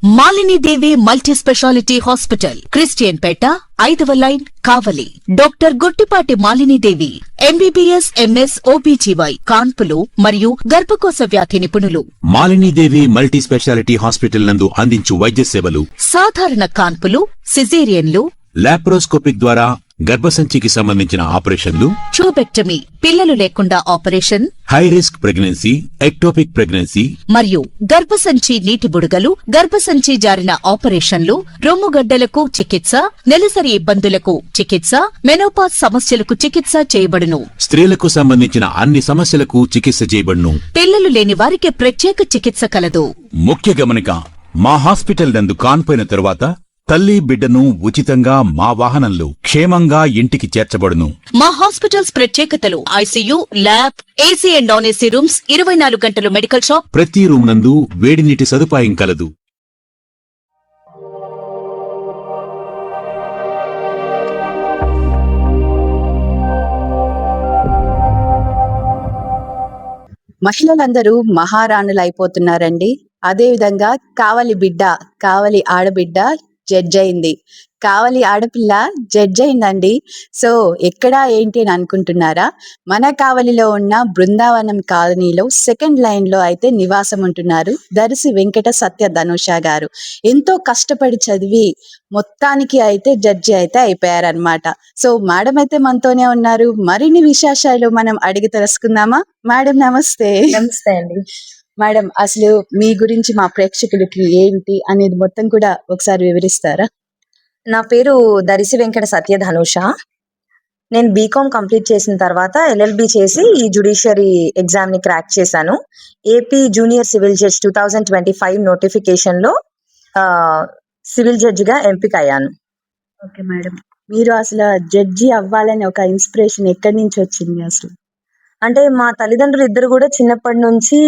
Malini Devi multi speciality hospital, Christian Peta, 5వ line, Kavali. Doctor Guttipati Malinidevi, MBBS, MS, OBGY, కాన్పులు మరియు గర్భకోశ వ్యాధి నిపుణులు. మాలినీదేవి మల్టీ స్పెషాలిటీ హాస్పిటల్ నందు అందించు వైద్య సేవలు: సాధారణ కాన్పులు, సిజేరియన్లు, లాప్రోస్కోపిక్ ద్వారా గర్భసంచికి సంబంధించిన ఆపరేషన్లు, ట్యూబెక్టమీ, పిల్లలు లేకుండా operation, high risk pregnancy, ectopic pregnancy మరియు గర్భసంచి నీటి బుడగలు, గర్భసంచి జారిన ఆపరేషన్లు, రొమ్ముగడ్డలకు చికిత్స, నెలసరి ఇబ్బందులకు చికిత్స, మెనోపాజ్ సమస్యలకు చికిత్స చేయబడును. స్త్రీలకు సంబంధించిన అన్ని సమస్యలకు చికిత్స చేయబడును. పిల్లలు లేని వారికి ప్రత్యేక చికిత్స కలదు. ముఖ్య గమనిక: మా హాస్పిటల్ నందు కాన్పోయిన తరువాత తల్లి బిడ్డను ఉచితంగా మా వాహనంలో క్షేమంగా ఇంటికి చేర్చబడును. మా హాస్పిటల్స్ ప్రత్యేకతలు: ICU, lab, AC and non AC rooms, 24 గంటలు మెడికల్ షాప్, ప్రతి రూమ్ నందు వేడి నీటి సదుపాయం కలదు. మహిళలందరూ మహారాణులైపోతున్నారండి. అదేవిధంగా కావలి బిడ్డ, కావలి ఆడబిడ్డ జడ్జ్ అయింది. కావలి ఆడపిల్ల జడ్జ్ అయిందండి. సో ఎక్కడా ఏంటి అని అనుకుంటున్నారా? మన కావలిలో ఉన్న బృందావనం కాలనీలో 2nd లైన్ లో అయితే నివాసం ఉంటున్నారు దర్శి వెంకట సత్య ధనుష గారు. ఎంతో కష్టపడి చదివి మొత్తానికి అయితే జడ్జి అయితే అయిపోయారనమాట. సో మేడం అయితే మనతోనే ఉన్నారు. మరిన్ని విశేషాలు మనం అడిగి తెలుసుకుందామా? మేడం నమస్తే. నమస్తే అండి. మేడం, అసలు మీ గురించి మా ప్రేక్షకులకి ఏంటి అనేది మొత్తం కూడా ఒకసారి వివరిస్తారా? నా పేరు దరిసి వెంకట సత్య ధనుష. నేను బీకామ్ కంప్లీట్ చేసిన తర్వాత ఎల్ఎల్బి చేసి ఈ జ్యుడిషియరీ ఎగ్జామ్ ని క్రాక్ చేశాను. AP junior civil judge 2025 notification లో సివిల్ జడ్జిగా ఎంపిక అయ్యాను. ఓకే మేడం, మీరు అసలు జడ్జి అవ్వాలని ఒక ఇన్స్పిరేషన్ ఎక్కడి నుంచి వచ్చింది అసలు? అంటే మా తల్లిదండ్రులు ఇద్దరు కూడా చిన్నప్పటి నుంచి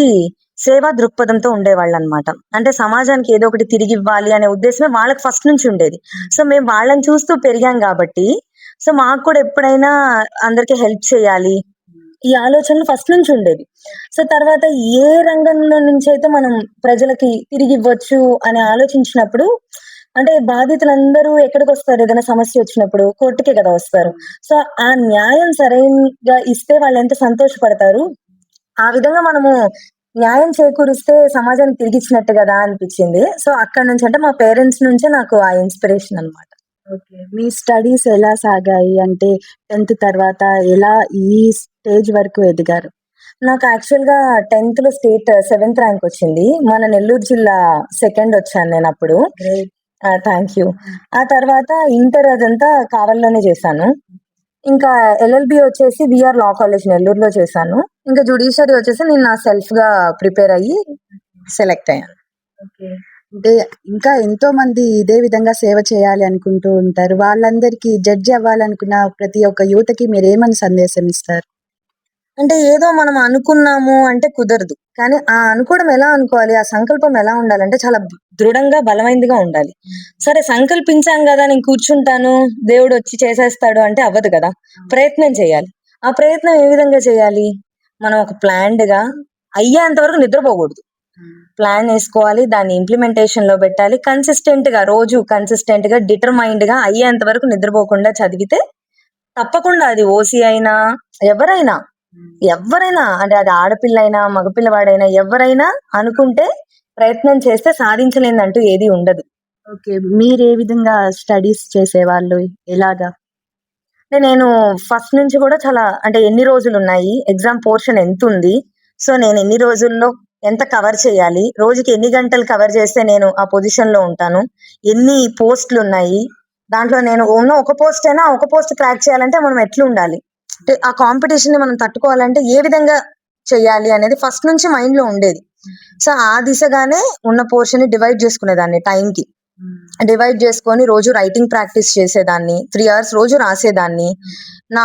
సేవా దృక్పథంతో ఉండేవాళ్ళు అనమాట. అంటే సమాజానికి ఏదో ఒకటి తిరిగి ఇవ్వాలి అనే ఉద్దేశమే వాళ్ళకి ఫస్ట్ నుంచి ఉండేది. సో మేము వాళ్ళని చూస్తూ పెరిగాం కాబట్టి సో మాకు కూడా ఎప్పుడైనా అందరికి హెల్ప్ చేయాలి ఈ ఆలోచనలు ఫస్ట్ నుంచి ఉండేది. సో తర్వాత ఏ రంగంలో నుంచి అయితే మనం ప్రజలకి తిరిగి ఇవ్వచ్చు అని ఆలోచించినప్పుడు, అంటే బాధితులందరూ ఎక్కడికి వస్తారు? ఏదైనా సమస్య వచ్చినప్పుడు కోర్టుకే కదా వస్తారు. సో ఆ న్యాయం సరైనగా ఇస్తే వాళ్ళు ఎంత సంతోషపడతారు. ఆ విధంగా మనము న్యాయం చేకూరిస్తే సమాజానికి తిరిగి ఇచ్చినట్టు కదా అనిపించింది. సో అక్కడ నుంచి, అంటే మా పేరెంట్స్ నుంచే నాకు ఆ ఇన్స్పిరేషన్ అనమాట. ఓకే, మీ స్టడీస్ ఎలా సాగాయి? అంటే 10th తర్వాత ఎలా ఈ స్టేజ్ వరకు ఎదిగారు? నాకు యాక్చువల్ గా 10th లో స్టేట్ 7th ర్యాంక్ వచ్చింది. మన నెల్లూరు జిల్లా 2nd వచ్చాను నేను అప్పుడు. Thank you. ఆ తర్వాత ఇంటర్ అదంతా కావలిలోనే చేశాను. ఇంకా ఎల్ఎల్బి వచ్చేసి విఆర్ లా కాలేజ్ నెల్లూరులో చేశాను. ఇంకా జ్యుడిషియరీ వచ్చేసి నేను నా సెల్ఫ్ గా ప్రిపేర్ అయ్యి సెలెక్ట్ అయ్యాను. ఓకే, అంటే ఇంకా ఎంతో మంది ఇదే విధంగా సేవ చేయాలి అనుకుంటూ ఉంటారు. వాళ్ళందరికీ జడ్జి అవ్వాలనుకున్న ప్రతి ఒక్క యువతకి మీరు ఏమని సందేశం ఇస్తారు? అంటే ఏదో మనం అనుకున్నాము అంటే కుదరదు, కానీ ఆ అనుకోవడం ఎలా అనుకోవాలి, ఆ సంకల్పం ఎలా ఉండాలంటే చాలా దృఢంగా బలమైనదిగా ఉండాలి. సరే సంకల్పించాం కదా, నేను కూర్చుంటాను దేవుడు వచ్చి చేసేస్తాడు అంటే అవ్వదు కదా. ప్రయత్నం చేయాలి. ఆ ప్రయత్నం ఏ విధంగా చేయాలి? మనం ఒక ప్లాన్డ్ గా అయ్యేంత వరకు నిద్రపోకూడదు. ప్లాన్ వేసుకోవాలి, దాన్ని ఇంప్లిమెంటేషన్ లో పెట్టాలి. కన్సిస్టెంట్ గా రోజు కన్సిస్టెంట్ గా డిటర్మైండ్ గా అయ్యేంత వరకు నిద్రపోకుండా చదివితే తప్పకుండా అది ఓసీ అయినా ఎవరైనా అంటే అది ఆడపిల్ల అయినా మగపిల్లవాడైనా ఎవరైనా అనుకుంటే ప్రయత్నం చేస్తే సాధించలేదంటూ ఏది ఉండదు. ఓకే, మీరు ఏ విధంగా స్టడీస్ చేసేవాళ్ళు? ఎలాగా? అంటే నేను ఫస్ట్ నుంచి కూడా చాలా, అంటే ఎన్ని రోజులు ఉన్నాయి, ఎగ్జామ్ పోర్షన్ ఎంత ఉంది, సో నేను ఎన్ని రోజుల్లో ఎంత కవర్ చేయాలి, రోజుకి ఎన్ని గంటలు కవర్ చేస్తే నేను ఆ పొజిషన్ లో ఉంటాను, ఎన్ని పోస్టులు ఉన్నాయి, దాంట్లో నేను ఉన్న ఒక పోస్ట్ అయినా ఒక పోస్ట్ క్రాక్ చేయాలంటే మనం ఎట్లా ఉండాలి, అంటే ఆ కాంపిటీషన్ ని మనం తట్టుకోవాలంటే ఏ విధంగా చెయ్యాలి అనేది ఫస్ట్ నుంచి మైండ్ లో ఉండేది. సో ఆ దిశగానే ఉన్న పోర్షన్ ని డివైడ్ చేసుకునేదాన్ని. టైం కి డివైడ్ చేసుకొని రోజు రైటింగ్ ప్రాక్టీస్ చేసేదాన్ని. 3 hours రోజు రాసేదాన్ని. నా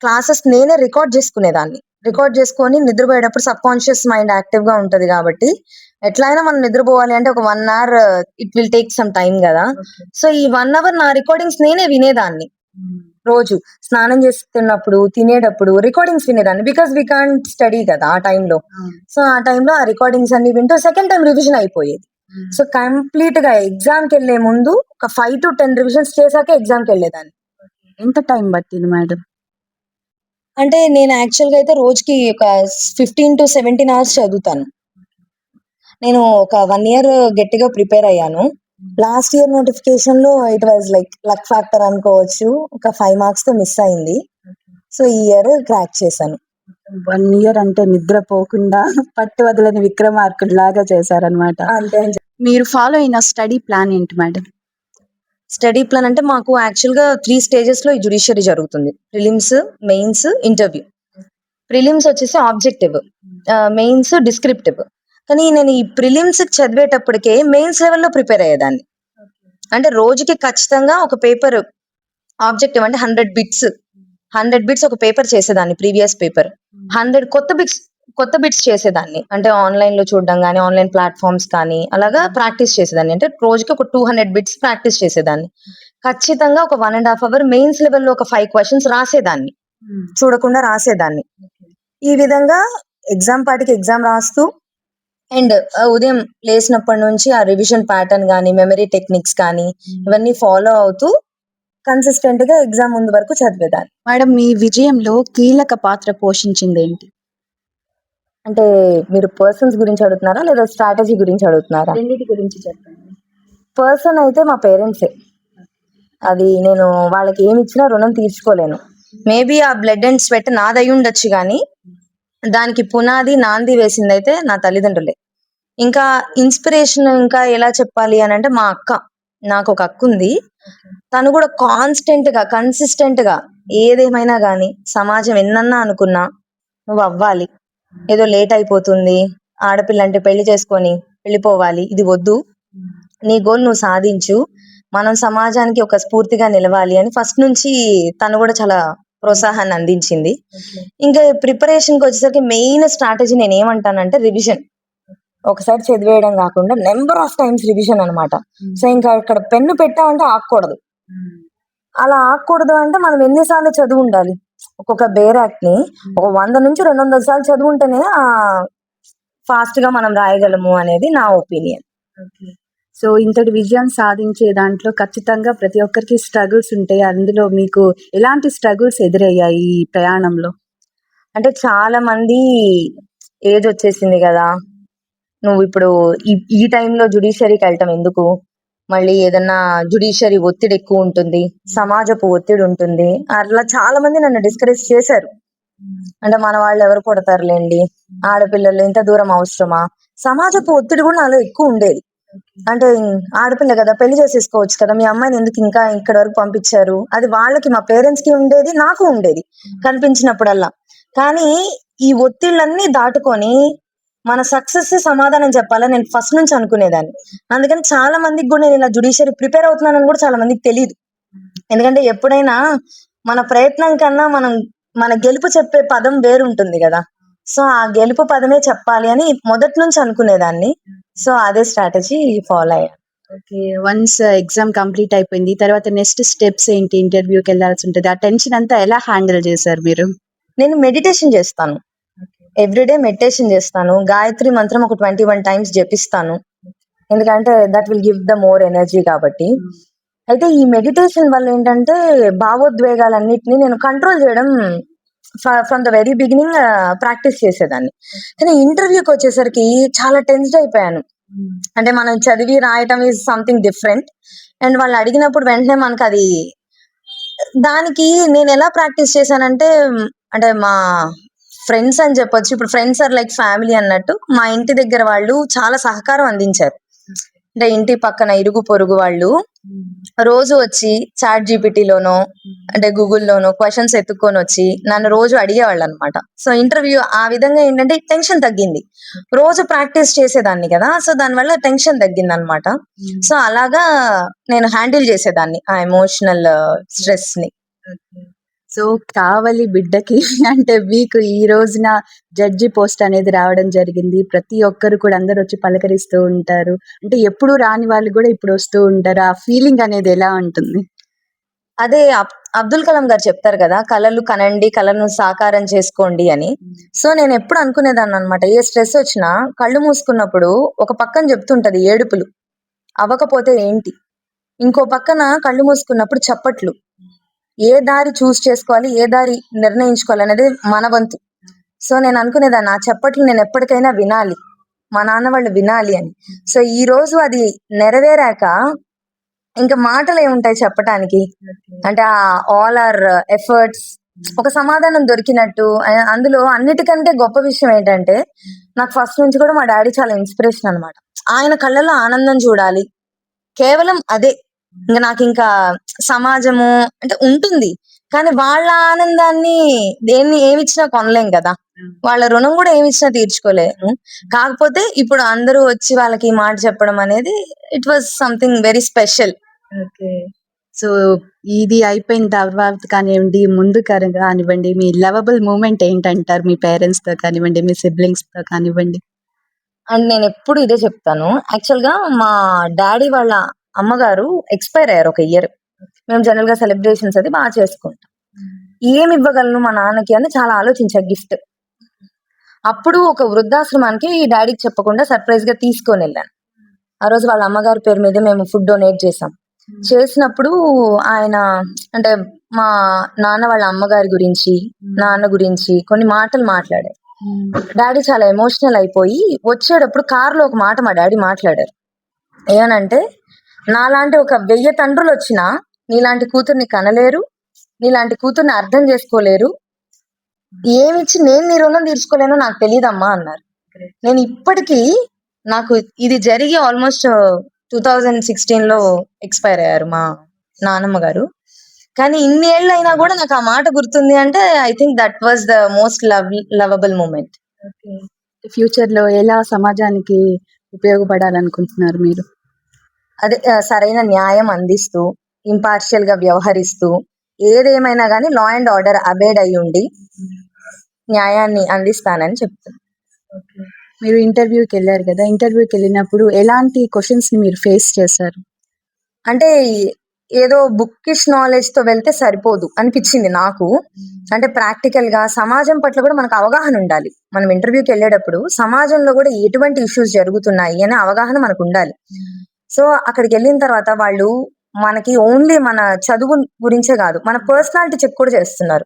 క్లాసెస్ నేనే రికార్డ్ చేసుకునేదాన్ని. రికార్డ్ చేసుకొని నిద్రపోయేటప్పుడు సబ్ కాన్షియస్ మైండ్ యాక్టివ్ గా ఉంటది కాబట్టి ఎట్లయినా మనం నిద్రపోవాలి అంటే ఒక 1 hour it will take some time కదా. సో ఈ 1 hour నా రికార్డింగ్స్ నేనే వినేదాన్ని. రోజు స్నానం చేస్తున్నప్పుడు, తినేటప్పుడు రికార్డింగ్స్ వినేదాన్ని. బికాస్ వీ కాంట్ స్టడీ కదా ఆ టైంలో. సో ఆ టైంలో ఆ రికార్డింగ్స్ అన్ని వింటూ సెకండ్ టైం రివిజన్ అయిపోయేది. సో కంప్లీట్ గా ఎగ్జామ్ కి వెళ్లే ముందు ఒక 5 to 10 రివిజన్స్ చేశాక ఎగ్జామ్ కి వెళ్ళేదాన్ని. ఎంత టైం పట్టింది మేడం? అంటే నేను యాక్చువల్ గా అయితే రోజుకి ఒక 15 to 17 అవర్స్ చదువుతాను. నేను ఒక 1 ఇయర్ గట్టిగా ప్రిపేర్ అయ్యాను. లాస్ట్ ఇయర్ నోటిఫికేషన్ లో it was like luck factor అనుకోవచ్చు. ఒక 5 మార్క్స్ తో మిస్ అయింది. సో ఈ ఇయర్ క్రాక్ చేశాను. 1 ఇయర్ అంటే నిద్రపోకుండా పట్టు వదలని విక్రమార్కుడిలాగా చేశారనమాట. అంతే అని మీరు ఫాలో అయిన స్టడీ ప్లాన్ ఏంటి మేడం? స్టడీ ప్లాన్ అంటే మాకు యాక్చువల్ గా 3 స్టేజెస్ లో ఈ జ్యుడిషియరీ జరుగుతుంది. Prelims, mains, interview. ప్రిలిమ్స్ వచ్చేసి ఆబ్జెక్టివ్, మెయిన్స్ డిస్క్రిప్టివ్. కానీ నేను ఈ ప్రిలిమ్స్ చదివేటప్పటికే మెయిన్స్ లెవెల్లో ప్రిపేర్ అయ్యేదాన్ని. అంటే రోజుకి ఖచ్చితంగా ఒక పేపర్ ఆబ్జెక్టివ్ అంటే 100 బిట్స్ ఒక పేపర్ చేసేదాన్ని. ప్రీవియస్ పేపర్ 100 కొత్త బిట్స్ చేసేదాన్ని. అంటే ఆన్లైన్ లో చూడడం కానీ, ఆన్లైన్ ప్లాట్ఫామ్స్ కానీ అలాగా ప్రాక్టీస్ చేసేదాన్ని. అంటే రోజుకి ఒక 200 బిట్స్ ప్రాక్టీస్ చేసేదాన్ని. ఖచ్చితంగా ఒక 1.5 అవర్ మెయిన్స్ లెవెల్లో ఒక 5 క్వశ్చన్స్ రాసేదాన్ని. చూడకుండా రాసేదాన్ని. ఈ విధంగా ఎగ్జామ్ పాటికి ఎగ్జామ్ రాస్తూ అండ్ ఉదయం లేచినప్పటి నుంచి ఆ రివిజన్ ప్యాటర్న్ కానీ, మెమరీ టెక్నిక్స్ కానీ ఇవన్నీ ఫాలో అవుతూ కన్సిస్టెంట్ గా ఎగ్జామ్ ముందు వరకు చదివేదాన్ని. మేడం, మీ విజయంలో కీలక పాత్ర పోషించింది ఏంటి? అంటే మీరు పర్సన్స్ గురించి అడుగుతున్నారా లేదా స్ట్రాటజీ గురించి అడుగుతున్నారా? రెండింటి గురించి చెప్పండి. పర్సన్ అయితే మా పేరెంట్సే. అది నేను వాళ్ళకి ఏమి ఇచ్చినా రుణం తీర్చుకోలేను. మేబీ ఆ బ్లడ్ అండ్ స్వెట్ నాదై ఉండొచ్చు కానీ దానికి పునాది నాంది వేసింది అయితే నా తల్లిదండ్రులే. ఇంకా ఇన్స్పిరేషన్ ఇంకా ఎలా చెప్పాలి అని అంటే మా అక్క. నాకు ఒక అక్క ఉంది. తను కూడా కన్సిస్టెంట్ గా ఏదేమైనా గానీ సమాజం ఎన్నన్నా అనుకున్నా నువ్వు అవ్వాలి, ఏదో లేట్ అయిపోతుంది, ఆడపిల్ల అంటే పెళ్లి చేసుకొని వెళ్ళిపోవాలి, ఇది వద్దు, నీ గోల్ నువ్వు సాధించు, మనం సమాజానికి ఒక స్ఫూర్తిగా నిలవాలి అని ఫస్ట్ నుంచి తను కూడా చాలా ప్రోత్సాహాన్ని అందించింది. ఇంకా ప్రిపరేషన్ కి వచ్చేసరికి మెయిన్ స్ట్రాటజీ నేను ఏమంటానంటే రివిజన్. ఒకసారి చదివేయడం కాకుండా నెంబర్ ఆఫ్ టైమ్స్ రివిజన్ అనమాట. సో ఇంకా ఇక్కడ పెన్ను పెట్టామంటే ఆగకూడదు. అలా ఆగకూడదు అంటే మనం ఎన్నిసార్లు చదువు ఉండాలి. ఒక్కొక్క బేరాక్ ని ఒక 100 నుంచి 200 సార్లు చదువుంటేనే ఫాస్ట్ గా మనం రాయగలము అనేది నా ఒపీనియన్. సో ఇంతటి విజయం సాధించే దాంట్లో ఖచ్చితంగా ప్రతి ఒక్కరికి స్ట్రగుల్స్ ఉంటాయి. అందులో మీకు ఎలాంటి స్ట్రగుల్స్ ఎదురయ్యాయి ఈ ప్రయాణంలో? అంటే చాలా మంది ఏజ్ వచ్చేసింది కదా, నువ్వు ఇప్పుడు ఈ టైంలో జుడిషియరీకి వెళ్ళటం ఎందుకు, మళ్ళీ ఏదన్నా జుడిషియరీ ఒత్తిడి ఎక్కువ ఉంటుంది, సమాజపు ఒత్తిడి ఉంటుంది, అట్లా చాలా మంది నన్ను డిస్కరేజ్ చేశారు. అంటే మన వాళ్ళు ఎవరు కొడతారులేండి, ఆడపిల్లలు ఇంత దూరం అవసరమా, సమాజపు ఒత్తిడి కూడా నాలో ఎక్కువ ఉండేది. అంటే ఆడపిల్ల కదా, పెళ్లి చేసేసుకోవచ్చు కదా, మీ అమ్మాయిని ఎందుకు ఇంకా ఇక్కడ వరకు పంపించారు, అది వాళ్ళకి, మా పేరెంట్స్ కి ఉండేది, నాకు ఉండేది కనిపించినప్పుడల్లా. కానీ ఈ ఒత్తిళ్ళన్నీ దాటుకొని మన సక్సెస్ సమాధానం చెప్పాలని నేను ఫస్ట్ నుంచి అనుకునేదాన్ని. అందుకని చాలా మందికి కూడా నేను ఇలా జుడిషియరీ ప్రిపేర్ అవుతున్నానని కూడా చాలా మందికి తెలియదు. ఎందుకంటే ఎప్పుడైనా మన ప్రయత్నం కన్నా మన గెలుపు చెప్పే పదం వేరుంటుంది కదా. సో ఆ గెలుపు పదమే చెప్పాలి అని మొదటి నుంచి అనుకునేదాన్ని. సో అదే స్ట్రాటజీ ఫాలో అయ్యా. ఓకే, వన్స్ ఎగ్జామ్ కంప్లీట్ అయిపోయింది, తర్వాత నెక్స్ట్ స్టెప్స్ ఏంటి? ఇంటర్వ్యూకి వెళ్ళాల్సి ఉంటుంది. ఆ టెన్షన్ అంతా ఎలా హ్యాండిల్ చేశారు మీరు? నేను మెడిటేషన్ చేస్తాను. ఎవ్రీడే మెడిటేషన్ చేస్తాను. గాయత్రి మంత్రం ఒక 21 టైమ్స్ జపిస్తాను. ఎందుకంటే that will give the more energy కాబట్టి. అయితే ఈ మెడిటేషన్ వల్ల ఏంటంటే భావోద్వేగాలన్నిటిని నేను కంట్రోల్ చేయడం from the very beginning practice చేసేదాన్ని. కానీ ఇంటర్వ్యూకి వచ్చేసరికి చాలా టెన్స్డ్ అయిపోయాను. అంటే మనం చదివి రాయటం ఈజ్ సంథింగ్ డిఫరెంట్. అండ్ వాళ్ళు అడిగినప్పుడు వెంటనే మనకు అది, దానికి నేను ఎలా ప్రాక్టీస్ చేశానంటే, అంటే మా ఫ్రెండ్స్ అని చెప్పొచ్చు, ఇప్పుడు ఫ్రెండ్స్ ఆర్ లైక్ ఫ్యామిలీ అన్నట్టు మా ఇంటి దగ్గర వాళ్ళు చాలా సహకారం అందించారు. అంటే ఇంటి పక్కన ఇరుగు పొరుగు వాళ్ళు రోజు వచ్చి చాట్ జీపీటీలోనో అంటే గూగుల్లోనో క్వశ్చన్స్ ఎత్తుక్కొని వచ్చి నన్ను రోజు అడిగేవాళ్ళు అనమాట. సో ఇంటర్వ్యూ ఆ విధంగా ఏంటంటే టెన్షన్ తగ్గింది. రోజు ప్రాక్టీస్ చేసేదాన్ని కదా, సో దానివల్ల టెన్షన్ తగ్గింది అనమాట. సో అలాగా నేను హ్యాండిల్ చేసేదాన్ని ఆ ఎమోషనల్ స్ట్రెస్ ని. సో కావలి బిడ్డకి అంటే మీకు ఈ రోజున జడ్జి పోస్ట్ అనేది రావడం జరిగింది. ప్రతి ఒక్కరు కూడా అందరు వచ్చి పలకరిస్తూ ఉంటారు. అంటే ఎప్పుడు రాని వాళ్ళు కూడా ఇప్పుడు వస్తూ ఉంటారు. ఆ ఫీలింగ్ అనేది ఎలా ఉంటుంది? అదే అబ్దుల్ కలాం గారు చెప్తారు కదా, కలలు కనండి, కలను సాకారం చేసుకోండి అని. సో నేను ఎప్పుడు అనుకునేదాన్ని అనమాట, ఏ స్ట్రెస్ వచ్చినా కళ్ళు మూసుకున్నప్పుడు ఒక పక్కన చెప్తుంటది ఏడుపులు, అవ్వకపోతే ఏంటి, ఇంకో పక్కన కళ్ళు మూసుకున్నప్పుడు చప్పట్లు. ఏ దారి చూస్ చేసుకోవాలి, ఏ దారి నిర్ణయించుకోవాలి అనేది మన వంతు. సో నేను అనుకునేదాన్ని, ఆ చప్పట్లు నేను ఎప్పటికైనా వినాలి, మా నాన్న వాళ్ళు వినాలి అని. సో ఈ రోజు అది నెరవేరాక ఇంకా మాటలు ఏముంటాయి చెప్పటానికి. అంటే ఆల్ ఆర్ ఎఫర్ట్స్ ఒక సమాధానం దొరికినట్టు. అందులో అన్నిటికంటే గొప్ప విషయం ఏంటంటే, నాకు ఫస్ట్ నుంచి కూడా మా డాడీ చాలా ఇన్స్పిరేషన్ అనమాట. ఆయన కళ్ళలో ఆనందం చూడాలి, కేవలం అదే. ఇంకా నాకు ఇంకా సమాజము అంటే ఉంటుంది, కానీ వాళ్ళ ఆనందాన్ని దేన్ని ఏమిచ్చినా కొనలేం కదా, వాళ్ళ రుణం కూడా ఏమిచ్చినా తీర్చుకోలేము. కాకపోతే ఇప్పుడు అందరూ వచ్చి వాళ్ళకి ఈ మాట చెప్పడం అనేది it was something very special. Okay. So ఇది అయిపోయిన తర్వాత కానివ్వండి, ముందు కానివ్వండి, మీ లవబుల్ మూమెంట్ ఏంటంటారు? మీ పేరెంట్స్ తో కానివ్వండి, మీ సిబ్లింగ్స్ తో కానివ్వండి. అండ్ నేను ఎప్పుడు ఇదే చెప్తాను, యాక్చువల్ గా మా డాడీ వాళ్ళ అమ్మగారు ఎక్స్పైర్ అయ్యారు ఒక ఇయర్. మేము జనరల్ గా సెలబ్రేషన్స్ అది బాగా చేసుకుంటాం. ఏమి ఇవ్వగలను మా నాన్నకి అని చాలా ఆలోచించా గిఫ్ట్. అప్పుడు ఒక వృద్ధాశ్రమానికి డాడీకి చెప్పకుండా సర్ప్రైజ్ గా తీసుకొని వెళ్ళాను. ఆ రోజు వాళ్ళ అమ్మగారి పేరు మీద మేము ఫుడ్ డొనేట్ చేసాం. చేసినప్పుడు ఆయన అంటే మా నాన్న వాళ్ళ అమ్మగారి గురించి, నాన్న గురించి కొన్ని మాటలు మాట్లాడారు. డాడీ చాలా ఎమోషనల్ అయిపోయి వచ్చేటప్పుడు కారులో ఒక మాట మా డాడీ మాట్లాడారు. ఏమనంటే, నాలాంటి ఒక 1000 తండ్రులు వచ్చినా నీలాంటి కూతుర్ని కనలేరు, నీలాంటి కూతుర్ని అర్థం చేసుకోలేరు, ఏమిచ్చి నేను నీ రుణం తీర్చుకోలేనో నాకు తెలియదమ్మా అన్నారు. నేను ఇప్పటికీ నాకు ఇది జరిగి ఆల్మోస్ట్ 2016 లో ఎక్స్పైర్ అయ్యారు మా నాన్నమ్మ గారు. కానీ ఇన్ని ఏళ్ళు అయినా కూడా నాకు ఆ మాట గుర్తుంది అంటే I think that was the most lovable moment. Future లో ఎలా సమాజానికి ఉపయోగపడాలనుకుంటున్నారు మీరు? అదే సరైన న్యాయం అందిస్తూ, ఇంపార్షియల్ గా వ్యవహరిస్తూ, ఏదేమైనా కానీ లా అండ్ ఆర్డర్ అబేడ్ అయి ఉండి న్యాయాన్ని అందిస్తానని చెప్తాను. మీరు ఇంటర్వ్యూకి వెళ్ళారు కదా, ఇంటర్వ్యూకి వెళ్ళినప్పుడు ఎలాంటి క్వశ్చన్స్ ని మీరు ఫేస్ చేశారు? అంటే ఏదో బుక్కిష్ నాలెడ్జ్ తో వెళ్తే సరిపోదు అనిపించింది నాకు. అంటే ప్రాక్టికల్ గా సమాజం పట్ల కూడా మనకు అవగాహన ఉండాలి. మనం ఇంటర్వ్యూకి వెళ్ళేటప్పుడు సమాజంలో కూడా ఎటువంటి ఇష్యూస్ జరుగుతున్నాయి అనే అవగాహన మనకు ఉండాలి. సో అక్కడికి వెళ్ళిన తర్వాత వాళ్ళు మనకి ఓన్లీ మన చదువు గురించే కాదు, మన పర్సనాలిటీ చెక్ కూడా చేస్తున్నారు.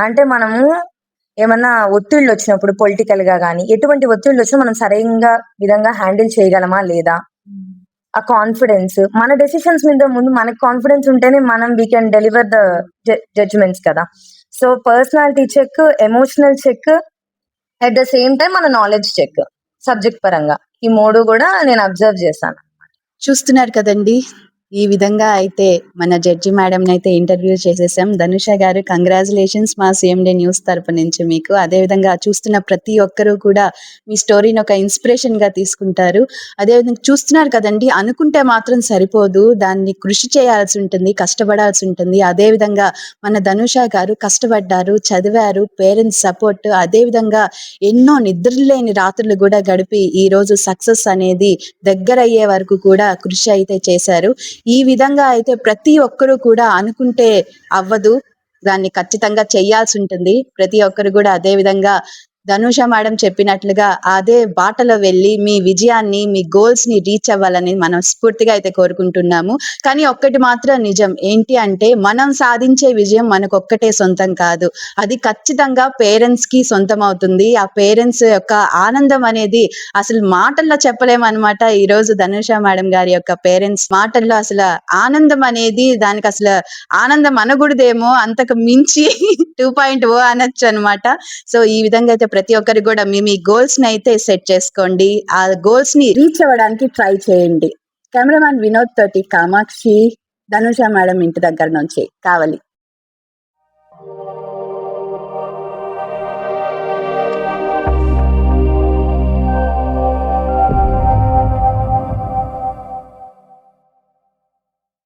అంటే మనము ఏమన్నా ఒత్తిళ్ళు వచ్చినప్పుడు పొలిటికల్ గా కానీ ఎటువంటి ఒత్తిళ్ళు వచ్చినా మనం సరైన విధంగా హ్యాండిల్ చేయగలమా లేదా, ఆ కాన్ఫిడెన్స్, మన డెసిషన్స్ మీద ముందు మనకి కాన్ఫిడెన్స్ ఉంటేనే మనం we can deliver the judgements కదా. So personality check, emotional check, at the same time మన నాలెడ్జ్ చెక్ సబ్జెక్ట్ పరంగా, ఈ 3 కూడా నేను అబ్జర్వ్ చేశాను. చూస్తున్నారు కదండి, ఈ విధంగా అయితే మన జడ్జి మేడం అయితే ఇంటర్వ్యూ చేసేసాం. ధనుష గారు, కంగ్రాచులేషన్స్ మా CMD న్యూస్ తరపు నుంచి మీకు. అదేవిధంగా చూస్తున్న ప్రతి ఒక్కరూ కూడా మీ స్టోరీని ఒక ఇన్స్పిరేషన్ గా తీసుకుంటారు. అదేవిధంగా చూస్తున్నారు కదండి, అనుకుంటే మాత్రం సరిపోదు, దాన్ని కృషి చేయాల్సి ఉంటుంది, కష్టపడాల్సి ఉంటుంది. అదేవిధంగా మన ధనుష గారు కష్టపడ్డారు, చదివారు, పేరెంట్స్ సపోర్ట్, అదేవిధంగా ఎన్నో నిద్రలేని రాత్రులు కూడా గడిపి ఈ రోజు సక్సెస్ అనేది దగ్గరయ్యే వరకు కూడా కృషి అయితే చేశారు. ఈ విధంగా అయితే ప్రతి ఒక్కరూ కూడా అనుకుంటే అవ్వదు, దాన్ని ఖచ్చితంగా చేయాల్సి ఉంటుంది. ప్రతి ఒక్కరు కూడా అదే విధంగా ధనుష మేడం చెప్పినట్లుగా అదే బాటలో వెళ్ళి మీ విజయాన్ని, మీ గోల్స్ ని రీచ్ అవ్వాలని మనం స్ఫూర్తిగా అయితే కోరుకుంటున్నాము. కానీ ఒక్కటి మాత్రం నిజం ఏంటి అంటే, మనం సాధించే విజయం మనకొక్కటే సొంతం కాదు, అది ఖచ్చితంగా పేరెంట్స్ కి సొంతం అవుతుంది. ఆ పేరెంట్స్ యొక్క ఆనందం అనేది అసలు మాటల్లో చెప్పలేమన్నమాట. ఈ రోజు ధనుష మేడం గారి యొక్క పేరెంట్స్ మాటల్లో అసలు ఆనందం అనేది, దానికి అసలు ఆనందం అనకూడదేమో, అంతకు మించి 2.0 అనొచ్చు అనమాట. సో ఈ విధంగా అయితే ప్రతి ఒక్కరికి కూడా మీ గోల్స్ ని అయితే సెట్ చేసుకోండి, ఆ గోల్స్ ని రీచ్ అవ్వడానికి ట్రై చేయండి. కెమెరామ్యాన్ వినోద్ తోటి కామాక్షి, ధనుష మేడం ఇంటి దగ్గర నుంచి కావలి.